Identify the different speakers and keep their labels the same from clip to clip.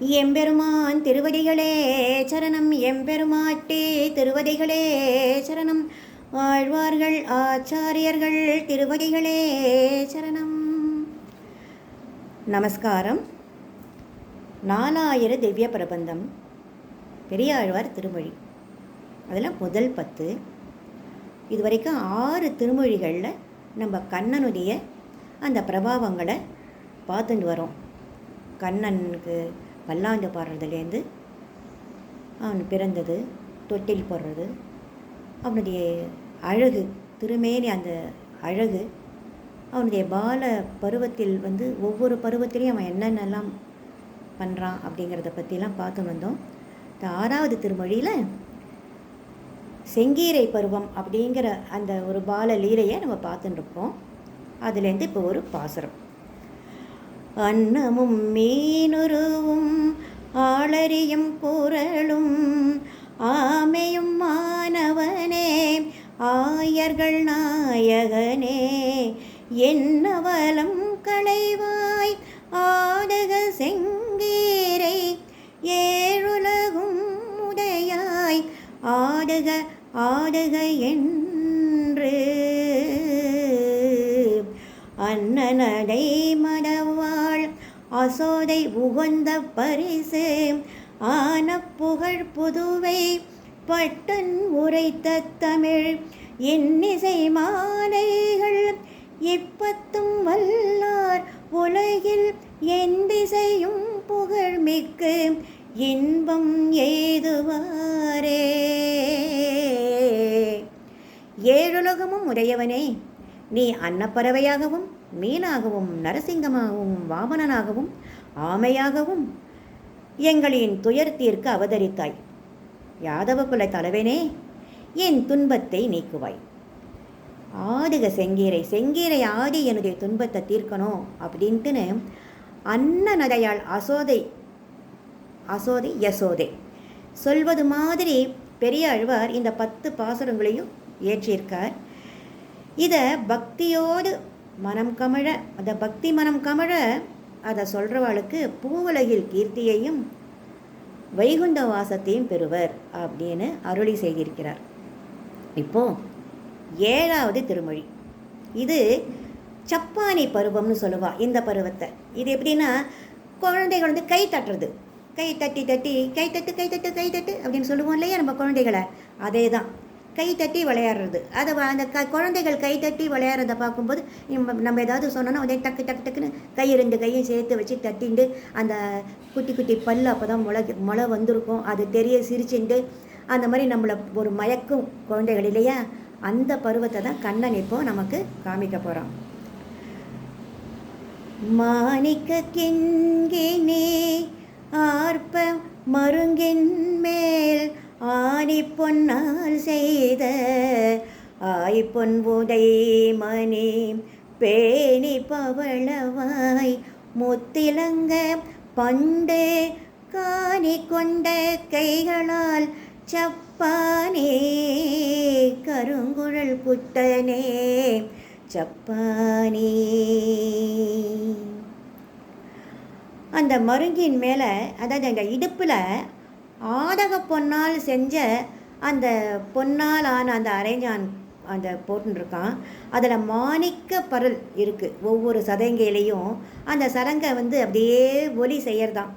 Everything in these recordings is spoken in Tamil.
Speaker 1: எம்பெருமான் திருவடிகளே சரணம். எம்பெருமாட்டே திருவடிகளே சரணம். ஆழ்வார்கள் ஆச்சாரியர்கள் திருவடிகளே சரணம். நமஸ்காரம். 4000 திவ்ய பிரபந்தம், பெரியாழ்வார் திருமொழி. அதில் முதல் 10. இதுவரைக்கும் 6 திருமொழிகளில் நம்ம கண்ணனுடைய அந்த பிரபாவங்களை பார்த்துட்டு வரோம். கண்ணனுக்கு பல்லாண்டு பாடுறதுலேருந்து அவன் பிறந்தது, தொட்டில் போடுறது, அவனுடைய அழகு, திருமேனி அந்த அழகு, அவனுடைய பால பருவத்தில் ஒவ்வொரு பருவத்திலையும் அவன் என்னென்னலாம் பண்ணுறான் அப்படிங்கிறத பற்றிலாம் பார்த்து வந்தோம். இந்த 6வது திருமொழியில் செங்கீரை பருவம் அப்படிங்கிற அந்த ஒரு பால லீலையை நம்ம பார்த்துட்டுருக்கோம். அதுலேருந்து இப்போ ஒரு பாசுரம். அன்னமும் மீனுருவும் ஆளறியும் குரலும் ஆமையும் மானவனே ஆயர்கள் நாயகனே என்னவலம் களைவாய் ஆடக செங்கீரை ஏழுலகும் உடையாய் ஆடுக ஆடுக என்று அன்னநடை மடவாள் அசோதை உகந்த பரிசு ஆன புகழ் புதுவை பட்டன் உரைத்த தமிழ் இன்னிசை மாலைகள் இப்பத்தும் வல்லார் உலகில் என் திசையும் புகழ் மிக்கு இன்பம் ஏதுவாரே. ஏழுலகமும் உடையவனே, நீ அன்னப்பறவையாகவும் மீனாகவும் நரசிங்கமாகவும் வாமனனாகவும் ஆமையாகவும் எங்களின் துயர் தீர்க்க அவதரித்தாய். யாதவ குல தலைவனே, என் துன்பத்தை நீக்குவாய். ஆடுக செங்கீரை, செங்கீரை ஆடி என்னுடைய துன்பத்தை தீர்க்கணும் அப்படின்ட்டுன்னு அன்னநடையாள் அசோதை அசோதை யசோதை சொல்வது மாதிரி பெரியாழ்வார் இந்த 10 பாசுரங்களையும் ஏற்றியிருக்கார். இதை பக்தியோடு மனம் கமழ, அந்த பக்தி மனம் கமழ அதை சொல்கிறவாளுக்கு பூவுலகில் கீர்த்தியையும் வைகுண்ட வாசத்தையும் பெறுவர் அப்படின்னு அருளி செய்திருக்கிறார். இப்போது 7வது திருமொழி. இது சப்பானி பருவம்னு சொல்லுவா இந்த பருவத்தை. இது எப்படின்னா, குழந்தைகள் கை தட்டுறது, கை தட்டி தட்டி கை தட்டு கை தட்டு கை தட்டு அப்படின்னு சொல்லுவோம் இல்லையா நம்ம குழந்தைகளை, அதே தான் கை தட்டி விளையாடுறது. அதை அந்த குழந்தைகள் கை தட்டி விளையாடுறதை பார்க்கும்போது நம்ம ஏதாவது சொன்னோன்னா அதே டக்கு டக்கு டக்குன்னு கை 2 கையும் சேர்த்து வச்சு தட்டிண்டு அந்த குட்டி குட்டி பல் அப்போ தான் முளை வந்திருக்கும், அது தெரிய சிரிச்சுண்டு அந்த மாதிரி நம்மளை ஒரு மயக்கும் குழந்தைகள் இல்லையா, அந்த பருவத்தை தான் கண்ணன் இப்போ நமக்கு காமிக்க போகிறான். மாணிக்க கிண்கினே ஆர்ப்ப மருங்கின் மேல் ஆணி பொன்னால் செய்த ஆய்பொன் உடை மணி பேணி பவளவாய் முத்திலங்க பண்டு காணி கொண்ட கைகளால் சப்பானே கருங்குழல் குட்டனே சப்பானே. அந்த மருங்கின் மேலே, அதாவது அந்த இடுப்பில் ஆடக பொன்னால் செஞ்ச அந்த பொன்னால் ஆன அந்த அரைஞ்சான் அந்த போட்டுருக்கான். அதில் மாணிக்க பரல் இருக்குது ஒவ்வொரு சதங்கையிலையும். அந்த சலங்கை அப்படியே ஒலி செய்யறதான்.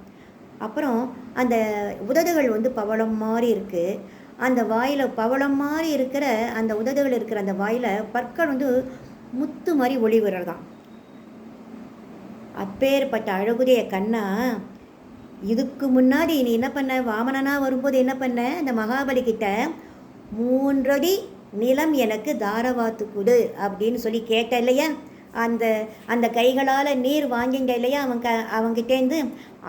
Speaker 1: அப்புறம் அந்த உதடுகள் பவளம் மாதிரி இருக்குது. அந்த வாயில் பவளம் மாதிரி இருக்கிற அந்த உதடுகள் இருக்கிற அந்த வாயில் பற்கள் முத்து மாதிரி ஒளி விடுறதான். அப்பேற்பட்ட அழகுடைய கண்ணா, இதுக்கு முன்னாடி நீ என்ன பண்ண, வாமனனா வரும்போது என்ன பண்ண, அந்த மகாபலி கிட்ட 3 அடி நிலம் எனக்கு தாரவாத்து கொடு அப்படின்னு சொல்லி கேட்ட இல்லையா, அந்த அந்த கைகளால் நீர் வாங்கிட்ட இல்லையா அவங்கிட்டேருந்து,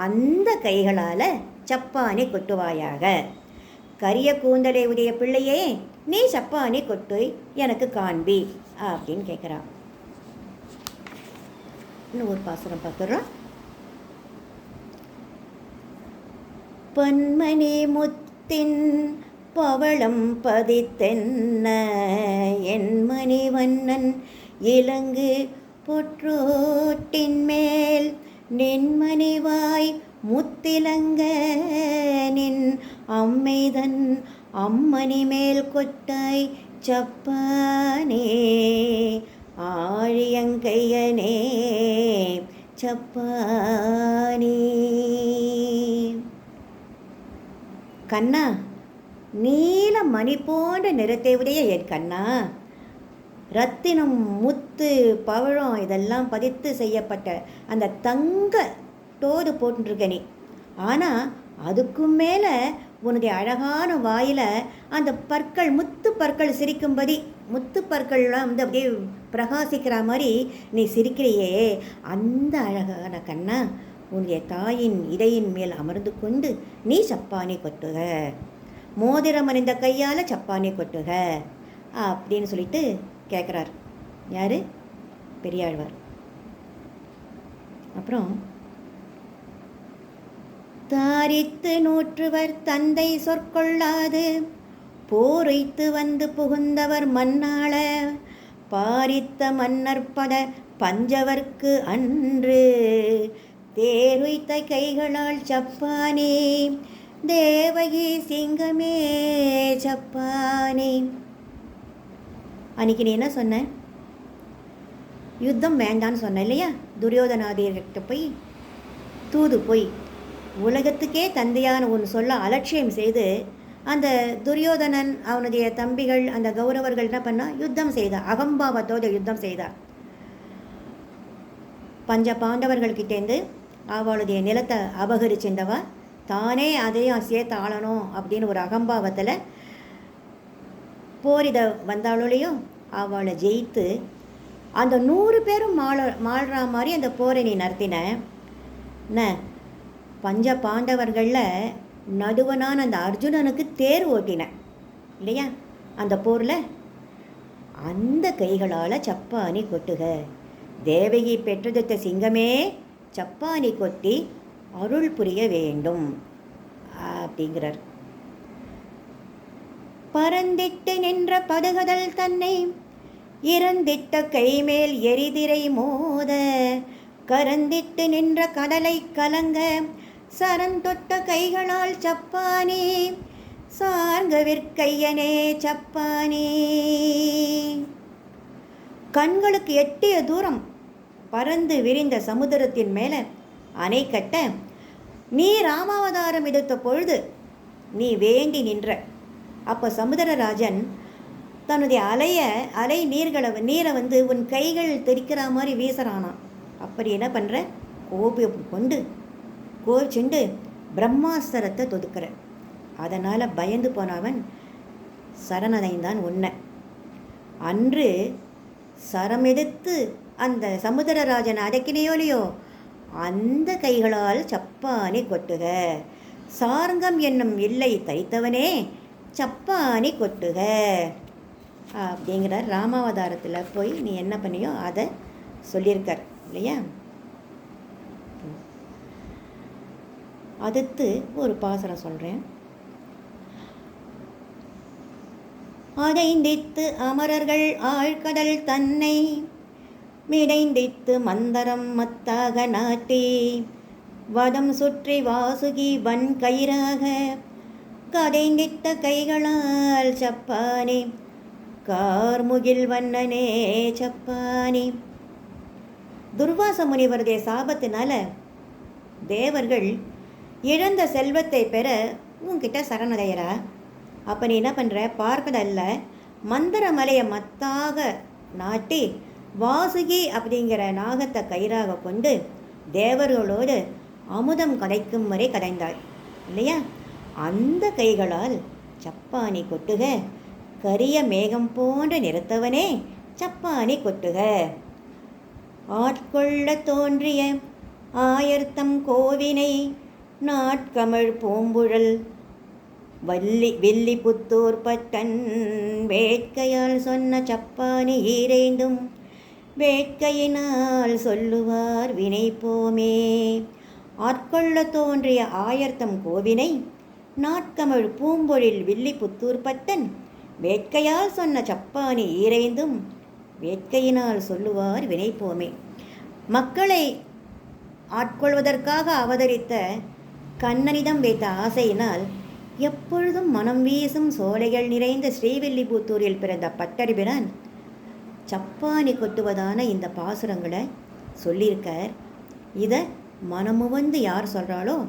Speaker 1: அந்த கைகளால் சப்பானி கொட்டுவாயாக. கரிய கூந்தலை உடைய பிள்ளையே, நீ சப்பானி கொட்டு எனக்கு காண்பி அப்படின்னு கேட்குறான். இன்னும் ஒரு பாசுரம் பார்த்துடுறோம். பொன்மணி முத்தின் பவளம் பதித்தென்ன என்மணி வண்ணன் இலங்கு பொற்றோட்டின் மேல் நின்மணிவாய் முத்திலங்க நின் அம்மைதன் அம்மணி மேல் கொட்டாய் சப்பானே ஆழியங்கையனே சப்பானே. கண்ணா, நீல மணி போன்ற நிறத்தை உடைய என் கண்ணா, ரத்தினம் முத்து பவழம் இதெல்லாம் பதித்து செய்யப்பட்ட அந்த தங்க தோடு போட்டுருக்க நீ. ஆனால் அதுக்கும் மேலே உன்னுடைய அழகான வாயில் அந்த பற்கள் முத்து பற்கள் சிரிக்கும்படி முத்து பற்கள்லாம் வந்து அப்படியே பிரகாசிக்கிற மாதிரி நீ சிரிக்கிறியே, அந்த அழகான கண்ணா உன்னுடைய தாயின் இடையின் மேல் அமர்ந்து கொண்டு நீ சப்பானி கொட்டுக, மோதிரம் அணிந்த கையால் சப்பானி கொட்டுக அப்படின்னு சொல்லிட்டு கேட்குறார். யார்? பெரியாழ்வார். அப்புறம் தாரித்து நூற்றுவர் தந்தை சொற்கொள்ளாது போரைத்து வந்து புகுந்தவர் மன்னாள பாரித்த மன்னர்பத பஞ்சவர்க்கு அன்று தேருய்த்த கைகளால் சப்பானே தேவகி சிங்கமே சப்பானே. அன்றைக்கி நீ என்ன சொன்ன? யுத்தம் வேண்டான்னு சொன்ன இல்லையா? துரியோதனாதிகிட்ட போய் தூது போய் உலகத்துக்கே தந்தையான ஒன்று சொல்ல அலட்சியம் செய்து அந்த துரியோதனன் அவனுடைய தம்பிகள் அந்த கௌரவர்கள் என்ன பண்ணா? யுத்தம் செய்தார். அகம்பாவத்தோடு யுத்தம் செய்தார். பஞ்ச பாண்டவர்கள்கிட்டேருந்து அவளுடைய நிலத்தை அபகரிச்சிருந்தவா தானே அதையும் சேர்த்து ஆளணும் அப்படின்னு ஒரு அகம்பாவத்தில் போரிட வந்தாலும் அவளை ஜெயித்து அந்த 100 பேரும் மாள்ற மாதிரி அந்த போரை நீ நடத்தின. என்ன பஞ்ச பாண்டவர்களில் நடுவனான அந்த அர்ஜுனனுக்கு தேர் ஓட்டின இல்லையா? அந்த போரில் அந்த கைகளால் சப்பானி கொட்டுக, தேவகி பெற்றெடுத்த சிங்கமே சப்பானி கொட்டி அருள் புரிய வேண்டும் அப்படிங்கிறார். பரந்திட்டு நின்ற படுகதல் தன்னை இறந்திட்ட கைமேல் எரிதிரை மோத கரந்திட்டு நின்ற கடலை கலங்க சரந்தொட்ட கைகளால் சப்பானே சார்கவிற்கையனே சப்பானே. கண்களுக்கு எட்டிய தூரம் பறந்து விரிந்த சமுத்திரத்தின் மேலே அணை கட்ட நீ ராமாவதாரம் எடுத்த பொழுது நீ வேண்டி நின்ற. அப்போ சமுத்திரராஜன் தன்னுடைய அலை நீரை வந்து உன் கைகள் தெரிக்கிற மாதிரி வீசுறானான். அப்படி என்ன பண்ணுற? கோபம் கொண்டு கோச்சிண்டு பிரம்மாஸ்திரத்தை தொடுக்கிற. அதனால் பயந்து போனவன் சரணடைந்தான் உன்னை. அன்று சரம் எடுத்து அந்த சமுத்திரராஜன் அடக்கினையோலையோ அந்த கைகளால் சப்பானி கொட்டுக, சார்கம் என்னும் இல்லை தைத்தவனே சப்பானி கொட்டுக அப்படிங்கிறார். ராமாவதாரத்தில் போய் நீ என்ன பண்ணியோ அதை சொல்லியிருக்கார் இல்லையா? அடுத்து ஒரு பாசனம் சொல்கிறேன். அடைந்தித்து அமரர்கள் ஆழ்கடல் தன்னை மிடைந்தித்து மந்தரம் மத்தாக நாட்டி வதம் சுற்றி வாசுகி வன் கயிறாக கடைந்திட்ட கைகளால் சப்பானே கார்முகில் வண்ணனே சப்பானே. துர்வாச முனிவருடைய சாபத்தினால தேவர்கள் இழந்த செல்வத்தை பெற உன்கிட்ட சரணடைகிறா. அப்போ நீ என்ன பண்ணுற? பார்க்கடல்ல மந்திர மலையை மத்தாக நாட்டி வாசுகி அப்படிங்கிற நாகத்தை கயிறாக கொண்டு தேவர்களோடு அமுதம் கடைக்கும் வரை கடைந்தாள் இல்லையா? அந்த கைகளால் சப்பானி கொட்டுக, கரிய மேகம் போன்ற நிறுத்தவனே சப்பானி கொட்டுக. ஆட்கொள்ள தோன்றிய ஆயர்த்தம் கோவினை நாட்கமழ் பூம்புழல் வெள்ளி புத்தூர் பட்டன் வேட்கையால் சொன்ன சப்பானி ஈரைந்தும் வேட்கையினால் சொல்லுவார் வினை போமே. ஆட்கொள்ள தோன்றிய ஆயர்த்தம் கோவினை நாட்கமழ் பூம்பொழில் வில்லிபுத்தூர் பட்டன் வேட்கையால் சொன்ன சப்பானி ஈரைந்தும் வேட்கையினால் சொல்லுவார் வினை போமே. மக்களை ஆட்கொள்வதற்காக அவதரித்த கண்ணனிடம் வைத்த ஆசையினால் எப்பொழுதும் மனம் வீசும் சோலைகள் நிறைந்த ஸ்ரீவில்லிபுத்தூரில் பிறந்த பட்டர்பிரான் சப்பானி கொட்டுவதான இந்த பாசுரங்களை சொல்லியிருக்கார். இதை மனமுவந்து யார் சொல்கிறாளோ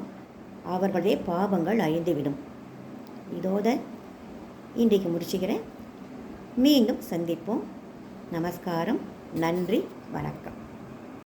Speaker 1: அவர்களுடைய பாவங்கள் அழிந்துவிடும். இதோட இன்றைக்கு முடிச்சுக்கிறேன். மீண்டும் சந்திப்போம். நமஸ்காரம். நன்றி. வணக்கம்.